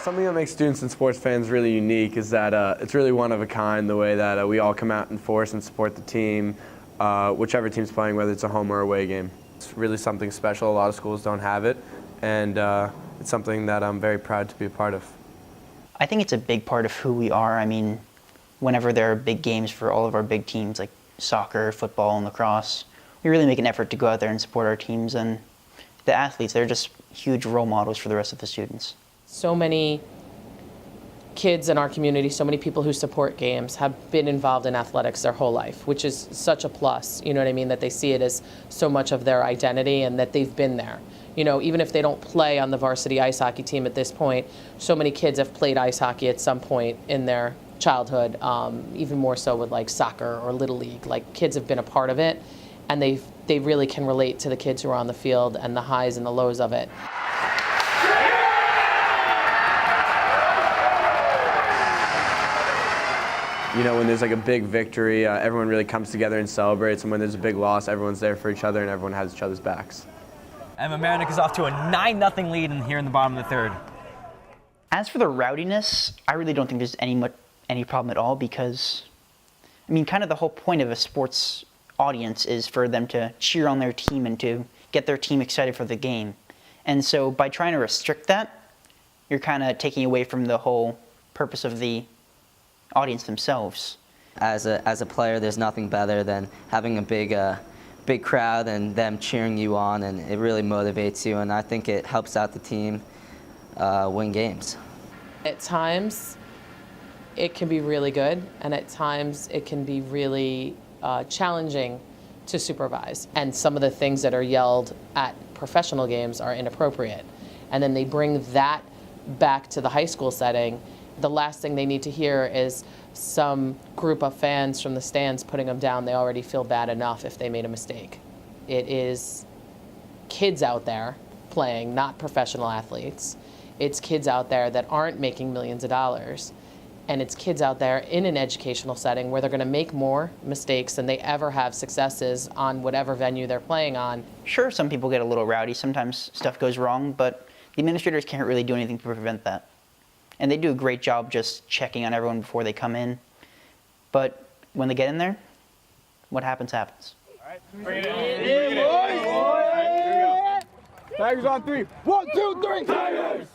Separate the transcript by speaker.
Speaker 1: Something that makes students and sports fans really unique is that it's really one of a kind, the way that we all come out in force and support the team, whichever team's playing, whether it's a home or away game. It's really something special. A lot of schools don't have it, and it's something that I'm very proud to be a part of.
Speaker 2: I think it's a big part of who we are. I mean, whenever there are big games for all of our big teams like soccer, football, and lacrosse, we really make an effort to go out there and support our teams, and the athletes, they're just huge role models for the rest of the students.
Speaker 3: So many kids in our community, so many people who support games have been involved in athletics their whole life, which is such a plus, you know what I mean, that they see it as so much of their identity and that they've been there. You know, even if they don't play on the varsity ice hockey team at this point, so many kids have played ice hockey at some point in their childhood, even more so with like soccer or Little League. Like, kids have been a part of it, and they really can relate to the kids who are on the field and the highs and the lows of it.
Speaker 1: You know, when there's like a big victory, everyone really comes together and celebrates, and when there's a big loss, everyone's there for each other and everyone has each other's backs.
Speaker 4: And Mamaroneck is off to a 9-0 lead here in the bottom of the third.
Speaker 2: As for the rowdiness, I really don't think there's any problem at all, because, I mean, kind of the whole point of a sports audience is for them to cheer on their team and to get their team excited for the game. And so by trying to restrict that, you're kind of taking away from the whole purpose of the audience themselves.
Speaker 5: As a player, there's nothing better than having a big crowd and them cheering you on, and it really motivates you, and I think it helps out the team win games.
Speaker 3: At times, it can be really good, and at times it can be really challenging to supervise. And some of the things that are yelled at professional games are inappropriate. And then they bring that back to the high school setting. The last thing they need to hear is some group of fans from the stands putting them down. They already feel bad enough if they made a mistake. It is kids out there playing, not professional athletes. It's kids out there that aren't making millions of dollars. And it's kids out there in an educational setting where they're going to make more mistakes than they ever have successes on whatever venue they're playing on.
Speaker 2: Sure, some people get a little rowdy. Sometimes stuff goes wrong, but the administrators can't really do anything to prevent that. And they do a great job just checking on everyone before they come in. But when they get in there, what happens, happens.
Speaker 6: All right. Bring it in. Tigers on 3. 1, 2, 3. Tigers!